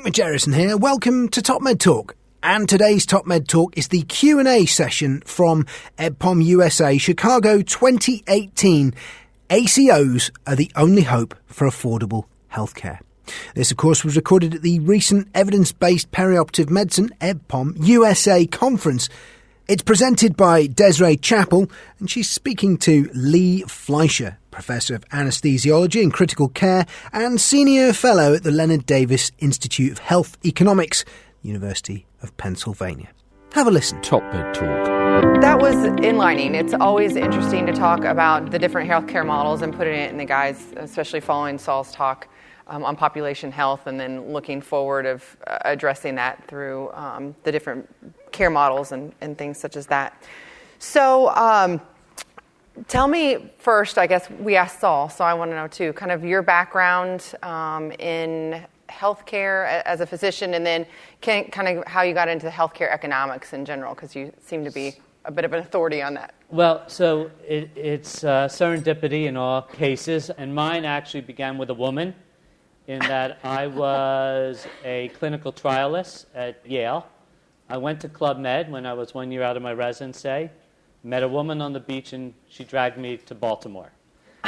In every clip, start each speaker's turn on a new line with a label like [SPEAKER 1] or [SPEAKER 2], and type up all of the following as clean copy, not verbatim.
[SPEAKER 1] Mike Majerison here. Welcome to Top Med Talk. And today's Top Med Talk is the Q&A session from EBPOM USA, Chicago 2018. ACOs are the only hope for affordable healthcare. This, of course, was recorded at the recent Evidence Based Perioperative Medicine, EBPOM USA conference. It's presented by Desiree Chappell, and she's speaking to Lee Fleisher, Professor of Anesthesiology and Critical Care and Senior Fellow at the Leonard Davis Institute of Health Economics, University of Pennsylvania. Have a listen.
[SPEAKER 2] Top Med Talk.
[SPEAKER 3] That was inlining. It's always interesting to talk about the different healthcare models and putting it in the guides, especially following Sauls' talk on population health, and then looking forward of addressing that through the different care models and things such as that. So tell me first, I guess we asked Saul, so I want to know too, kind of your background in healthcare as a physician, and then kind of how you got into the healthcare economics in general, because you seem to be a bit of an authority on that.
[SPEAKER 4] Well, so it's serendipity in all cases, and mine actually began with a woman, in that I was a clinical trialist at Yale. I went to Club Med when I was 1 year out of my residency, met a woman on the beach, and she dragged me to Baltimore.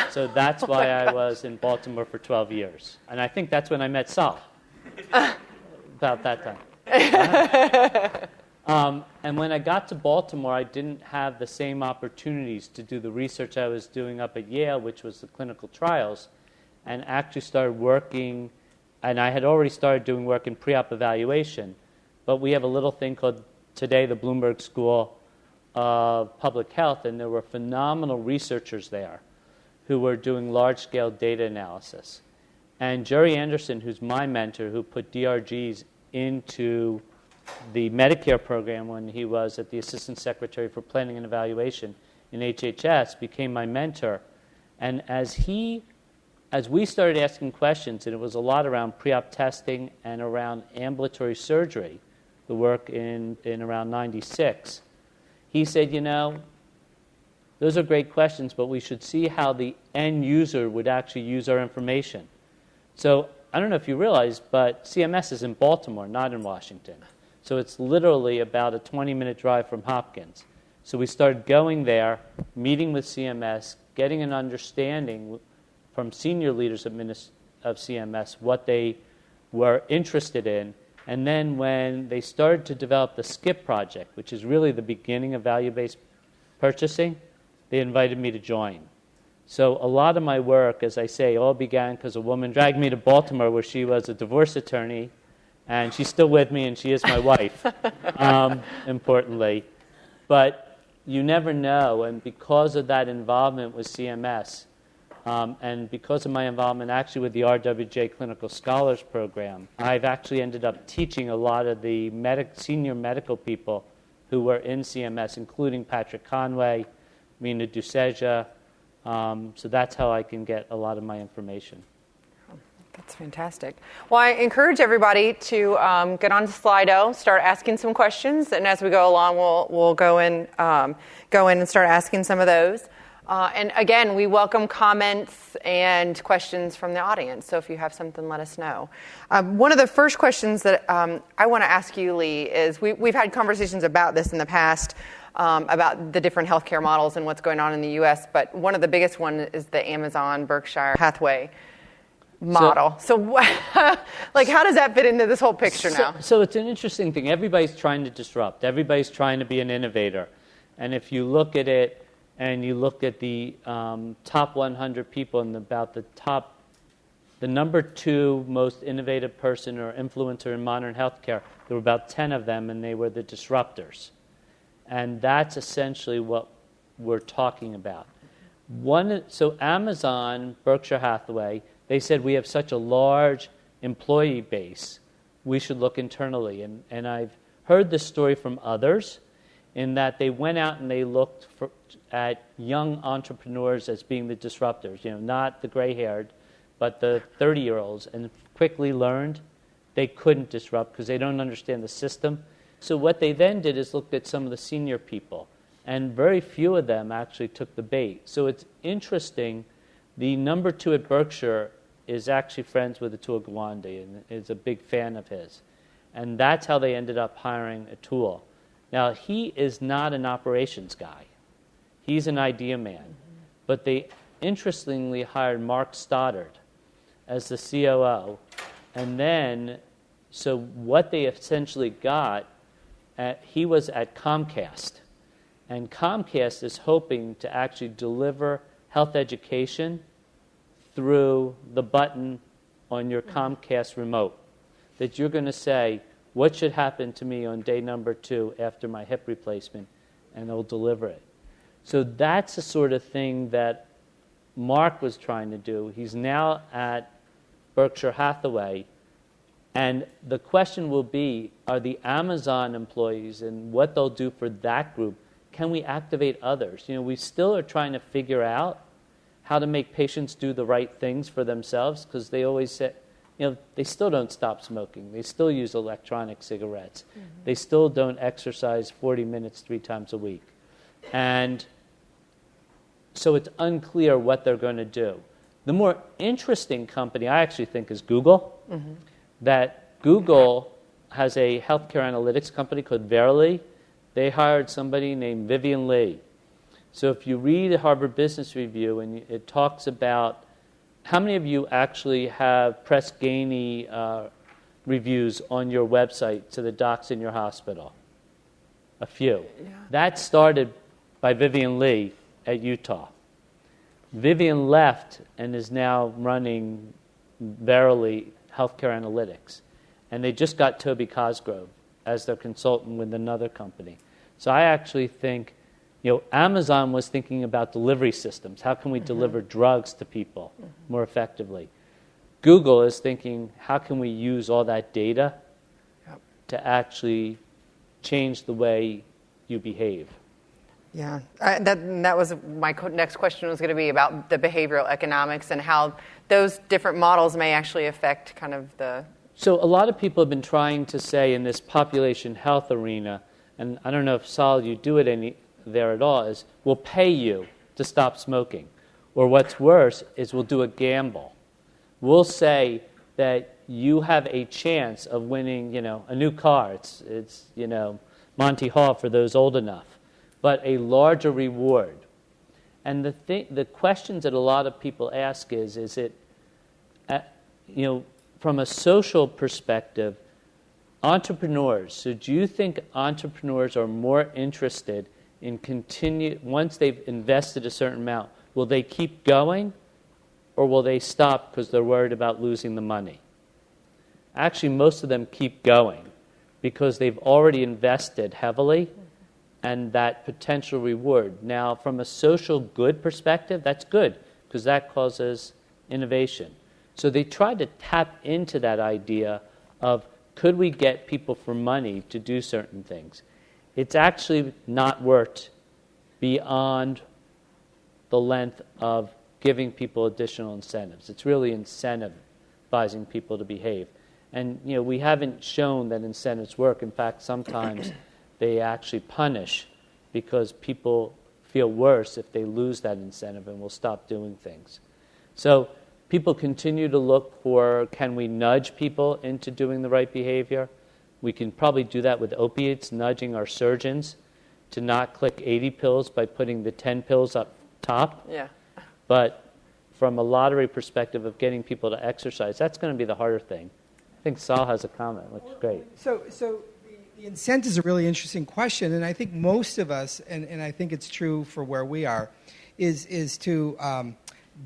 [SPEAKER 4] So that's why I was in Baltimore for 12 years. And I think that's when I met Saul, about that time. And when I got to Baltimore, I didn't have the same opportunities to do the research I was doing up at Yale, which was the clinical trials, and actually started working, and I had already started doing work in pre-op evaluation, but we have a little thing called today the Bloomberg School of Public Health, and there were phenomenal researchers there who were doing large-scale data analysis. And Jerry Anderson, who's my mentor, who put DRGs into the Medicare program when he was at the Assistant Secretary for Planning and Evaluation in HHS, became my mentor. And as we started asking questions, and it was a lot around pre-op testing and around ambulatory surgery, the work in around 96, he said, you know, those are great questions, but we should see how the end user would actually use our information. So I don't know if you realize, but CMS is in Baltimore, not in Washington. So it's literally about a 20-minute drive from Hopkins. So we started going there, meeting with CMS, getting an understanding from senior leaders of CMS what they were interested in. And then when they started to develop the SCIP project, which is really the beginning of value-based purchasing, they invited me to join. So a lot of my work, as I say, all began because a woman dragged me to Baltimore where she was a divorce attorney, and she's still with me, and she is my wife, importantly. But you never know, and because of that involvement with CMS, and because of my involvement actually with the RWJ Clinical Scholars Program, I've actually ended up teaching a lot of the senior medical people who were in CMS, including Patrick Conway, Mina Duseja. So that's how I can get a lot of my information.
[SPEAKER 3] That's fantastic. Well, I encourage everybody to get on Slido, start asking some questions, and as we go along, we'll go in and start asking some of those. And again, we welcome comments and questions from the audience. So if you have something, let us know. One of the first questions that I want to ask you, Lee, is we've had conversations about this in the past, about the different healthcare models and what's going on in the U.S., but one of the biggest ones is the Amazon Berkshire Hathaway model. So how does that fit into this whole picture now?
[SPEAKER 4] So it's an interesting thing. Everybody's trying to disrupt. Everybody's trying to be an innovator. And if you look at it, and you look at the top 100 people and about the number 2 most innovative person or influencer in modern healthcare, there were about 10 of them, and they were the disruptors. And that's essentially what we're talking about. So Amazon, Berkshire Hathaway, they said we have such a large employee base, we should look internally. And I've heard this story from others, in that they went out and they looked at young entrepreneurs as being the disruptors, not the gray-haired, but the 30-year-olds, and quickly learned they couldn't disrupt because they don't understand the system. So what they then did is looked at some of the senior people, and very few of them actually took the bait. So it's interesting, the number 2 at Berkshire is actually friends with Atul Gawande and is a big fan of his. And that's how they ended up hiring Atul. Now, he is not an operations guy. He's an idea man. But they interestingly hired Mark Stoddard as the COO. And then, so what they essentially got, he was at Comcast. And Comcast is hoping to actually deliver health education through the button on your Comcast remote. That you're going to say, what should happen to me on day number 2 after my hip replacement, and they'll deliver it. So that's the sort of thing that Mark was trying to do. He's now at Berkshire Hathaway, and the question will be, are the Amazon employees and what they'll do for that group, can we activate others? You know, we still are trying to figure out how to make patients do the right things for themselves, because they always say, you know, they still don't stop smoking. They still use electronic cigarettes. Mm-hmm. They still don't exercise 40 minutes 3 times a week. And so it's unclear what they're going to do. The more interesting company I actually think is Google. Mm-hmm. That Google has a healthcare analytics company called Verily. They hired somebody named Vivian Lee. So if you read Harvard Business Review, and it talks about how many of you actually have Press Ganey reviews on your website to the docs in your hospital? A few. Yeah. That started by Vivian Lee at Utah. Vivian left and is now running Verily Healthcare Analytics. And they just got Toby Cosgrove as their consultant with another company. So I actually think, you know, Amazon was thinking about delivery systems. How can we deliver drugs to people more effectively? Google is thinking, how can we use all that data to actually change the way you behave?
[SPEAKER 3] Yeah, that was my next question was going to be about the behavioral economics and how those different models may actually affect kind of the...
[SPEAKER 4] So a lot of people have been trying to say in this population health arena, and I don't know if, Saul, you do it there at all, is we'll pay you to stop smoking. Or what's worse is we'll do a gamble. We'll say that you have a chance of winning, you know, a new car. It's you know, Monty Hall for those old enough, but a larger reward. And the questions that a lot of people ask is it, you know, from a social perspective, entrepreneurs, so do you think entrepreneurs are more interested in once they've invested a certain amount, will they keep going or will they stop because they're worried about losing the money? Actually, most of them keep going because they've already invested heavily and that potential reward. Now, from a social good perspective, that's good because that causes innovation. So they tried to tap into that idea of could we get people for money to do certain things? It's actually not worked beyond the length of giving people additional incentives. It's really incentivizing people to behave. And you know, we haven't shown that incentives work. In fact, sometimes they actually punish because people feel worse if they lose that incentive and will stop doing things. So people continue to look for, can we nudge people into doing the right behavior? We can probably do that with opiates, nudging our surgeons to not click 80 pills by putting the 10 pills up top. Yeah. But from a lottery perspective of getting people to exercise, that's going to be the harder thing. I think Saul has a comment, which is great.
[SPEAKER 2] So the incentive is a really interesting question, and I think most of us, and I think it's true for where we are, is to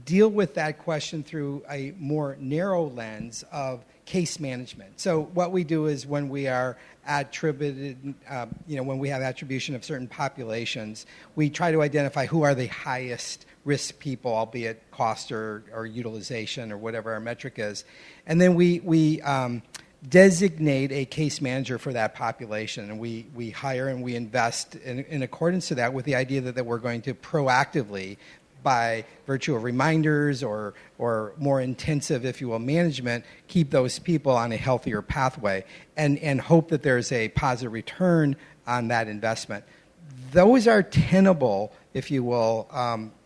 [SPEAKER 2] deal with that question through a more narrow lens of case management. So what we do is when we are attributed, when we have attribution of certain populations, we try to identify who are the highest risk people, albeit cost or utilization or whatever our metric is. And then we designate a case manager for that population, and we hire and we invest in accordance to that with the idea that we're going to proactively, by virtue of reminders or more intensive, if you will, management, keep those people on a healthier pathway and hope that there's a positive return on that investment. Those are tenable, if you will,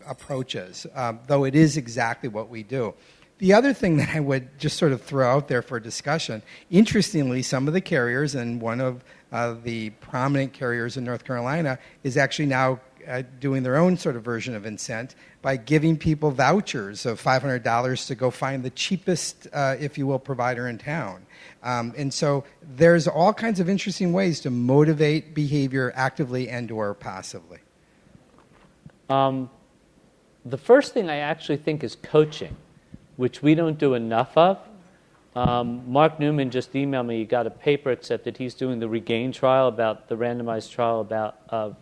[SPEAKER 2] approaches, though it is exactly what we do. The other thing that I would just sort of throw out there for discussion, interestingly, some of the carriers, and one of the prominent carriers in North Carolina is actually now doing their own sort of version of incent by giving people vouchers of $500 to go find the cheapest, if you will, provider in town. And so there's all kinds of interesting ways to motivate behavior actively and or passively.
[SPEAKER 4] The first thing I actually think is coaching, which we don't do enough of. Mark Newman just emailed me. He got a paper accepted. He's doing the REGAIN trial, about the randomized trial about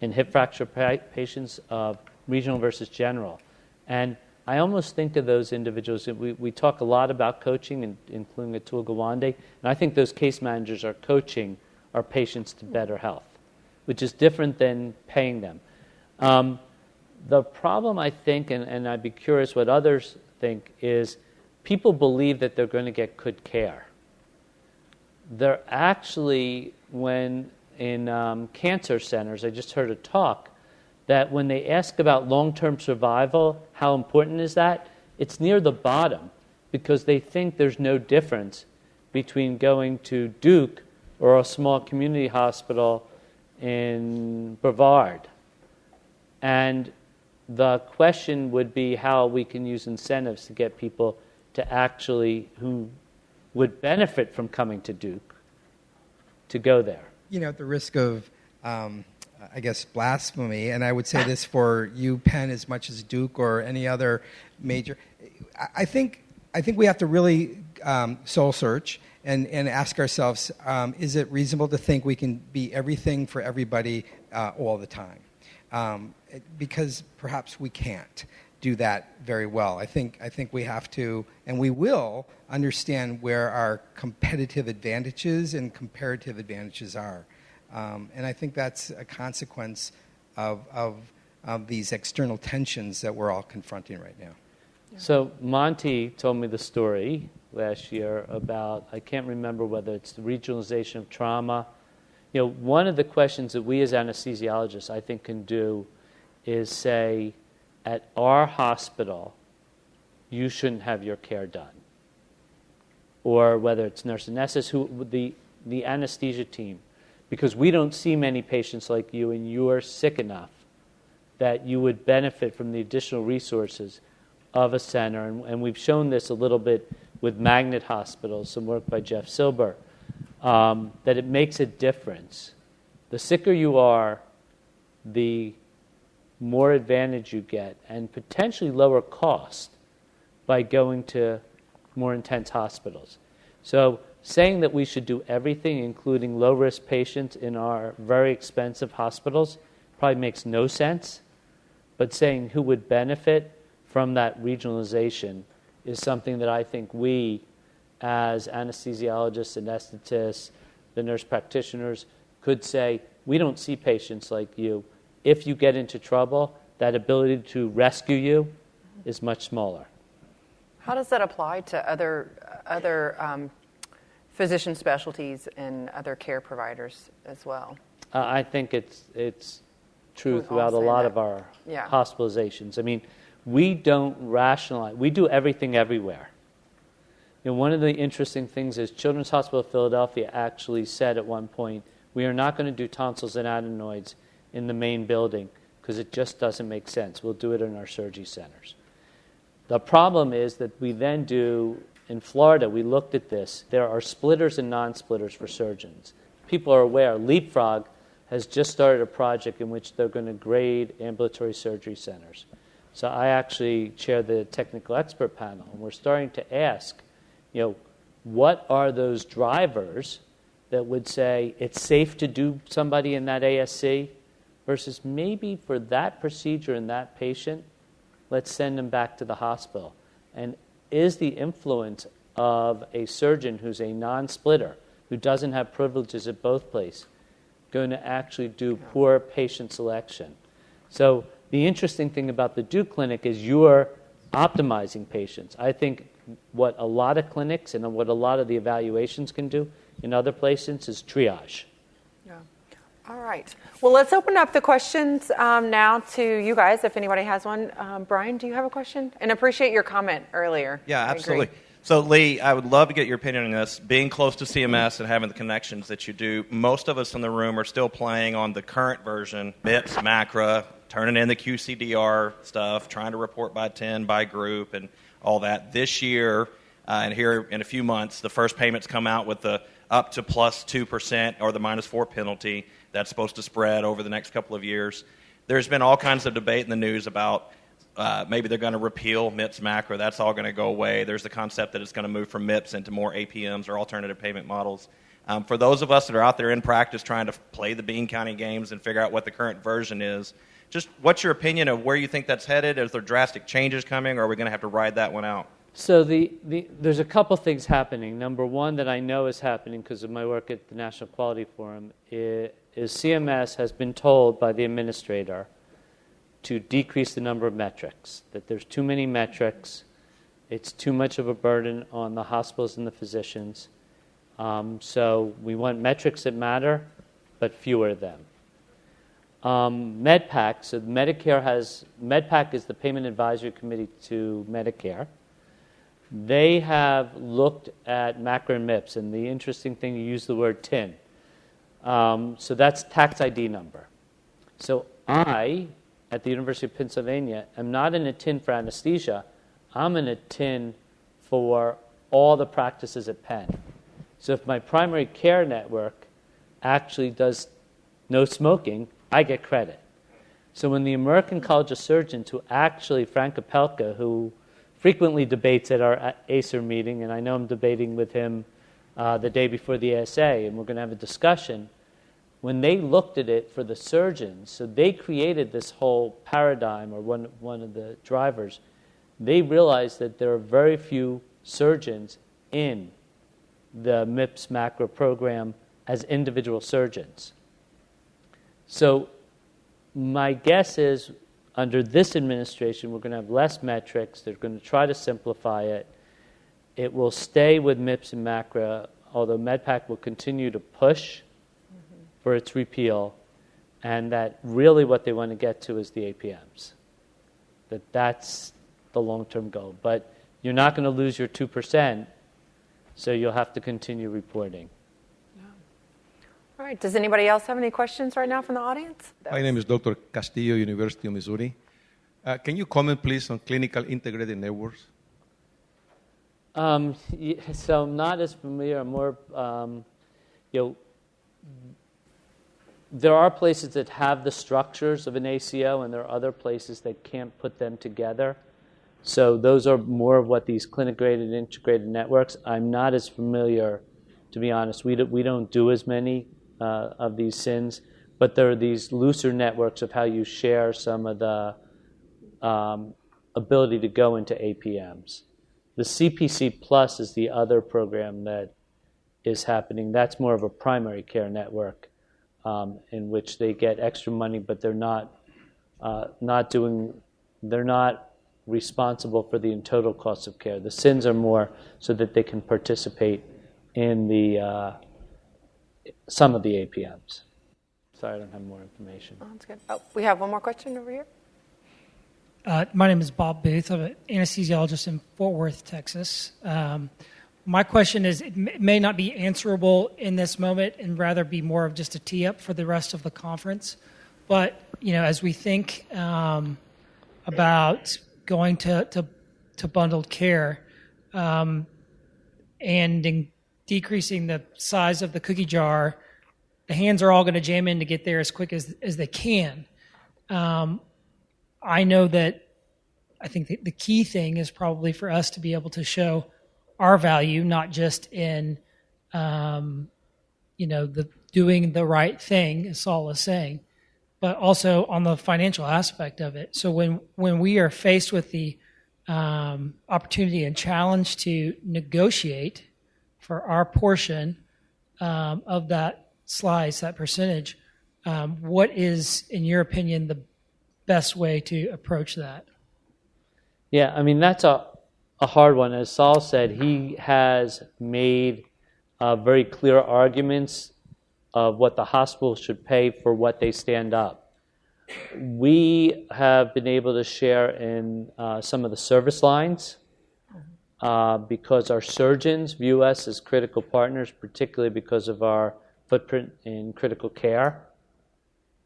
[SPEAKER 4] in hip fracture patients of regional versus general. And I almost think of those individuals. We talk a lot about coaching, including Atul Gawande, and I think those case managers are coaching our patients to better health, which is different than paying them. The problem, I think, and I'd be curious what others think, is people believe that they're going to get good care. They're actually, when in cancer centers, I just heard a talk, that when they ask about long-term survival, how important is that? It's near the bottom, because they think there's no difference between going to Duke or a small community hospital in Brevard. And the question would be how we can use incentives to get people to actually, who would benefit from coming to Duke, to go there.
[SPEAKER 2] You know, at the risk of, I guess, blasphemy, and I would say this for UPenn as much as Duke or any other major, I think we have to really soul search and ask ourselves, is it reasonable to think we can be everything for everybody all the time? Because perhaps we can't do that very well. I think we have to, and we will, understand where our competitive advantages and comparative advantages are. And I think that's a consequence of these external tensions that we're all confronting right now.
[SPEAKER 3] Yeah.
[SPEAKER 4] So Monty told me the story last year about, I can't remember whether it's the regionalization of trauma. You know, one of the questions that we as anesthesiologists, I think, can do is say, at our hospital, you shouldn't have your care done. Or whether it's nurse anesthetists, the anesthesia team, because we don't see many patients like you, and you are sick enough that you would benefit from the additional resources of a center. And we've shown this a little bit with magnet hospitals, some work by Jeff Silber, that it makes a difference. The sicker you are, the more advantage you get, and potentially lower cost by going to more intense hospitals. So saying that we should do everything, including low-risk patients in our very expensive hospitals, probably makes no sense. But saying who would benefit from that regionalization is something that I think we, as anesthesiologists, anesthetists, the nurse practitioners, could say, we don't see patients like you. If you get into trouble, that ability to rescue you is much smaller.
[SPEAKER 3] How does that apply to other physician specialties and other care providers as well?
[SPEAKER 4] I think it's true throughout a lot of our hospitalizations. I mean, we don't rationalize. We do everything everywhere. You know, one of the interesting things is Children's Hospital of Philadelphia actually said at one point, we are not going to do tonsils and adenoids in the main building because it just doesn't make sense. We'll do it in our surgery centers. The problem is that we then do, in Florida, we looked at this. There are splitters and non-splitters for surgeons. People are aware. Leapfrog has just started a project in which they're going to grade ambulatory surgery centers. So I actually chair the technical expert panel, and we're starting to ask, you know, what are those drivers that would say it's safe to do somebody in that ASC versus maybe for that procedure in that patient, let's send them back to the hospital. And is the influence of a surgeon who's a non-splitter, who doesn't have privileges at both places, going to actually do poor patient selection? So the interesting thing about the Duke Clinic is you're optimizing patients. I think what a lot of clinics and what a lot of the evaluations can do in other places is triage.
[SPEAKER 3] Yeah. All right. Well, let's open up the questions now to you guys, if anybody has one. Brian, do you have a question? And appreciate your comment earlier.
[SPEAKER 5] Yeah, absolutely. So, Lee, I would love to get your opinion on this. Being close to CMS and having the connections that you do, most of us in the room are still playing on the current version, MIPS, MACRA, turning in the QCDR stuff, trying to report by 10, by group, and all that. This year, and here in a few months, the first payments come out with the up to plus 2% or the minus 4 penalty. That's supposed to spread over the next couple of years. There's been all kinds of debate in the news about maybe they're going to repeal MIPS MACRA. That's all going to go away. There's the concept that it's going to move from MIPS into more APMs or alternative payment models. For those of us that are out there in practice trying to play the bean counting games and figure out what the current version is, just what's your opinion of where you think that's headed? Is there drastic changes coming, or are we going to have to ride that one out?
[SPEAKER 4] So there's a couple things happening. Number one that I know is happening because of my work at the National Quality Forum is CMS has been told by the administrator to decrease the number of metrics, that there's too many metrics, it's too much of a burden on the hospitals and the physicians. So we want metrics that matter, but fewer of them. MedPAC, so MedPAC is the Payment Advisory Committee to Medicare. They have looked at MACRA and MIPS, and the interesting thing, you use the word TIN. So that's tax ID number. So I, at the University of Pennsylvania, am not in a TIN for anesthesia. I'm in a TIN for all the practices at Penn. So if my primary care network actually does no smoking, I get credit. So when the American College of Surgeons, who actually, Frank Opelka, who frequently debates at our ACER meeting, and I know I'm debating with him the day before the ASA, and we're going to have a discussion. When they looked at it for the surgeons, so they created this whole paradigm, or one of the drivers, they realized that there are very few surgeons in the MIPS MACRA program as individual surgeons. So my guess is under this administration, we're going to have less metrics. They're going to try to simplify it. It will stay with MIPS and MACRA, although MedPAC will continue to push for its repeal, and that really what they want to get to is the APMs. That's the long-term goal. But you're not going to lose your 2%, so you'll have to continue reporting.
[SPEAKER 3] All right. Does anybody else have any questions right now from the audience?
[SPEAKER 6] My name is Dr. Castillo, University of Missouri. Can you comment, please, on clinical integrated networks?
[SPEAKER 4] So I'm not as familiar. I'm more, there are places that have the structures of an ACO, and there are other places that can't put them together. So those are more of what these clinic-graded integrated networks. I'm not as familiar, to be honest. We don't do as many of these SINs, but there are these looser networks of how you share some of the ability to go into APMs. The CPC Plus is the other program that is happening. That's more of a primary care network in which they get extra money, but they're not responsible for the total cost of care. The SINs are more so that they can participate in the some of the APMs. Sorry, I don't have more information.
[SPEAKER 3] Oh, that's good. Oh, we have one more question over here.
[SPEAKER 7] My name is Bob Booth. I'm an anesthesiologist in Fort Worth, Texas. My question is, it may not be answerable in this moment and rather be more of just a tee-up for the rest of the conference. But, as we think about going to bundled care and decreasing the size of the cookie jar, the hands are all going to jam in to get there as quick as they can. I know that I think the key thing is probably for us to be able to show our value, not just in, the doing the right thing, as Saul is saying, but also on the financial aspect of it. So when we are faced with the opportunity and challenge to negotiate for our portion of that slice, that percentage, what is, in your opinion, the best way to approach that?
[SPEAKER 4] Yeah, I mean, that's a hard one. As Saul said, he has made very clear arguments of what the hospital should pay for what they stand up. We have been able to share in some of the service lines because our surgeons view us as critical partners, particularly because of our footprint in critical care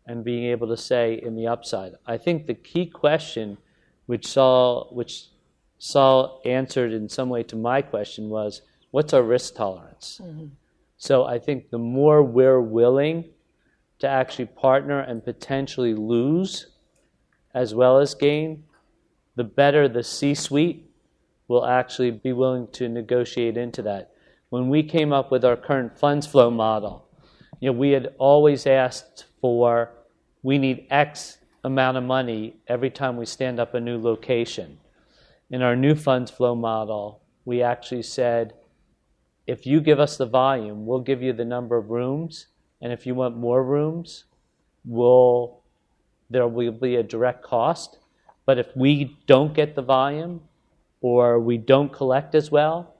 [SPEAKER 4] and being able to say in the upside. I think the key question, which Saul answered in some way to my question, was, what's our risk tolerance? Mm-hmm. So I think the more we're willing to actually partner and potentially lose as well as gain, the better the C-suite will actually be willing to negotiate into that. When we came up with our current funds flow model, we had always asked for, we need X amount of money every time we stand up a new location. In our new funds flow model, we actually said, if you give us the volume, we'll give you the number of rooms, and if you want more rooms, there will be a direct cost. But if we don't get the volume or we don't collect as well,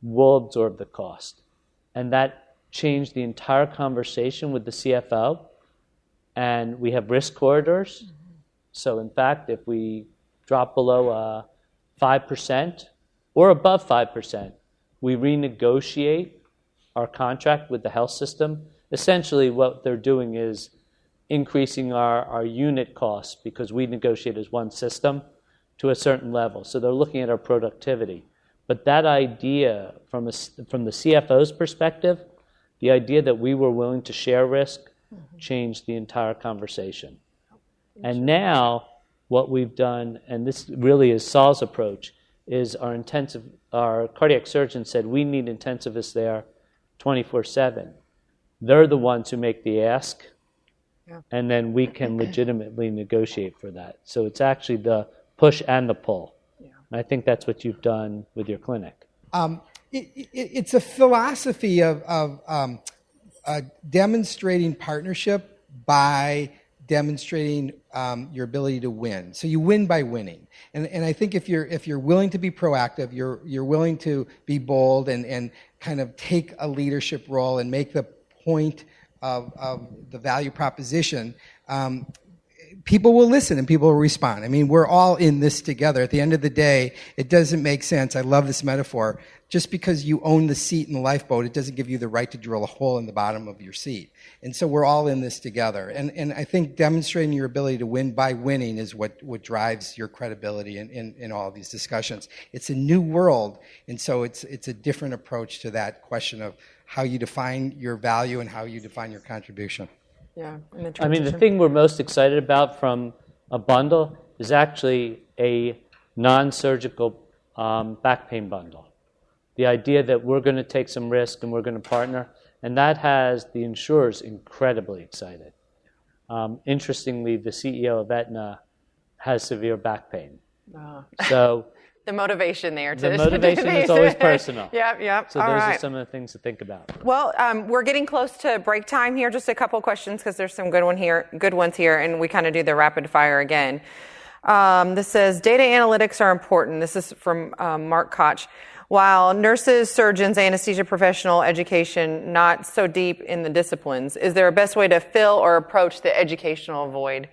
[SPEAKER 4] we'll absorb the cost. And that changed the entire conversation with the CFO. And we have risk corridors. Mm-hmm. So in fact, if we drop below 5% or above 5%, we renegotiate our contract with the health system. Essentially, what they're doing is increasing our unit costs because we negotiate as one system to a certain level. So they're looking at our productivity. But that idea, from the CFO's perspective, the idea that we were willing to share risk changed the entire conversation. And now what we've done, and this really is Saul's approach, is our cardiac surgeon said we need intensivists there 24/7. They're the ones who make the ask, and then we can legitimately negotiate for that. So it's actually the push and the pull. Yeah. And I think that's what you've done with your clinic.
[SPEAKER 2] It's a philosophy of demonstrating partnership by demonstrating your ability to win. So you win by winning. And I think if you're willing to be proactive, you're willing to be bold and kind of take a leadership role and make the point of the value proposition, people will listen and people will respond. I mean, we're all in this together. At the end of the day, it doesn't make sense. I love this metaphor. Just because you own the seat in the lifeboat, it doesn't give you the right to drill a hole in the bottom of your seat. And so we're all in this together. And I think demonstrating your ability to win by winning is what drives your credibility in all of these discussions. It's a new world, and so it's a different approach to that question of how you define your value and how you define your contribution.
[SPEAKER 3] Yeah.
[SPEAKER 4] I mean, the thing we're most excited about from a bundle is actually a non-surgical back pain bundle. The idea that we're going to take some risk and we're going to partner, and that has the insurers incredibly excited. Interestingly, the CEO of Aetna has severe back pain. So
[SPEAKER 3] the motivation there.
[SPEAKER 4] The motivation is always personal.
[SPEAKER 3] Yep.
[SPEAKER 4] So those are some of the things to think about.
[SPEAKER 3] Well, we're getting close to break time here. Just a couple questions because there's some good ones here, and we kind of do the rapid fire again. This says, data analytics are important. This is from Mark Koch. While nurses, surgeons, anesthesia professional education not so deep in the disciplines, is there a best way to fill or approach the educational void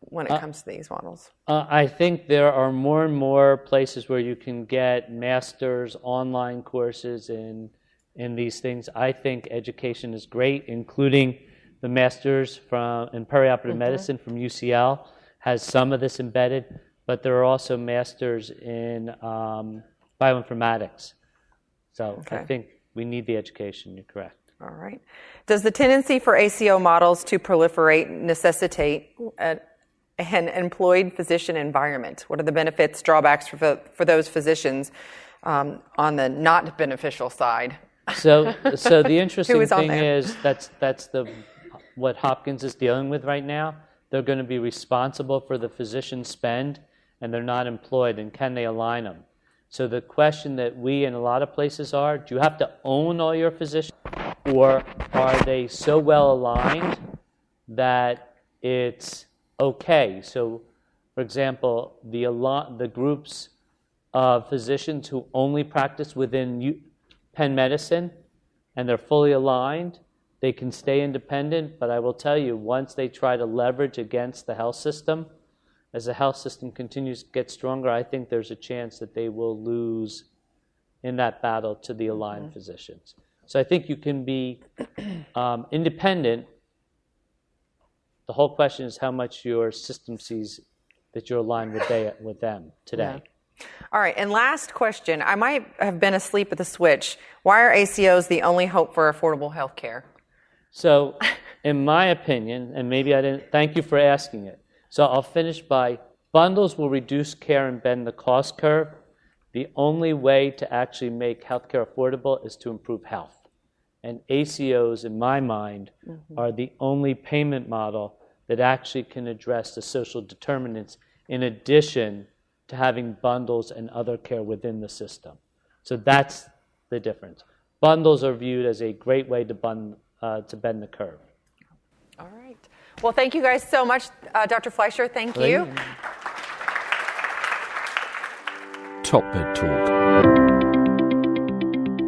[SPEAKER 3] when it comes to these models?
[SPEAKER 4] I think there are more and more places where you can get master's online courses in these things. I think education is great, including the master's in perioperative medicine from UCL has some of this embedded, but there are also masters in bioinformatics. So I think we need the education. You're correct.
[SPEAKER 3] All right. Does the tendency for ACO models to proliferate necessitate an employed physician environment? What are the benefits, drawbacks for those physicians on the not beneficial side?
[SPEAKER 4] So the interesting thing is that's what Hopkins is dealing with right now. They're going to be responsible for the physician spend, and they're not employed, and can they align them? So the question that we in a lot of places are, do you have to own all your physicians, or are they so well aligned that it's okay? So, for example, the groups of physicians who only practice within Penn Medicine and they're fully aligned, they can stay independent. But I will tell you, once they try to leverage against the health system, as the health system continues to get stronger, I think there's a chance that they will lose in that battle to the aligned physicians. So I think you can be independent. The whole question is how much your system sees that you're aligned with them today.
[SPEAKER 3] Yeah. All right, and last question. I might have been asleep at the switch. Why are ACOs the only hope for affordable health care?
[SPEAKER 4] So, in my opinion, and maybe I didn't, thank you for asking it. So I'll finish by, bundles will reduce care and bend the cost curve. The only way to actually make healthcare affordable is to improve health. And ACOs, in my mind, are the only payment model that actually can address the social determinants in addition to having bundles and other care within the system. So that's the difference. Bundles are viewed as a great way to bend the curve.
[SPEAKER 3] All right. Well, thank you guys so much. Dr. Fleisher, thank you.
[SPEAKER 8] Top Med Talk.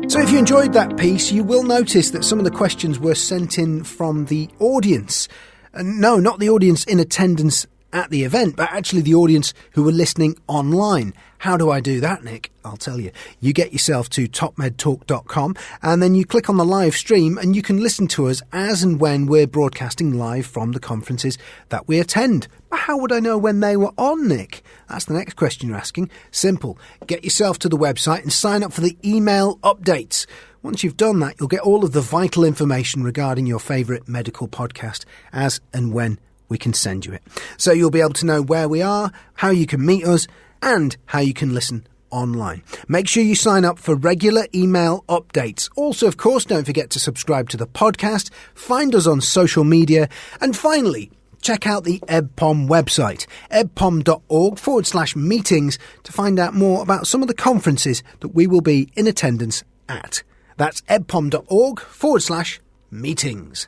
[SPEAKER 1] So if you enjoyed that piece, you will notice that some of the questions were sent in from the audience. No, not the audience in attendance at the event, but actually the audience who were listening online. How do I do that, Nick? I'll tell you. You get yourself to topmedtalk.com and then you click on the live stream and you can listen to us as and when we're broadcasting live from the conferences that we attend. But how would I know when they were on, Nick? That's the next question you're asking. Simple. Get yourself to the website and sign up for the email updates. Once you've done that, you'll get all of the vital information regarding your favourite medical podcast as and when we can send you it. So you'll be able to know where we are, how you can meet us, and how you can listen online. Make sure you sign up for regular email updates. Also, of course, don't forget to subscribe to the podcast, find us on social media, and finally, check out the EBPOM website, ebpom.org/meetings, to find out more about some of the conferences that we will be in attendance at. That's ebpom.org/meetings.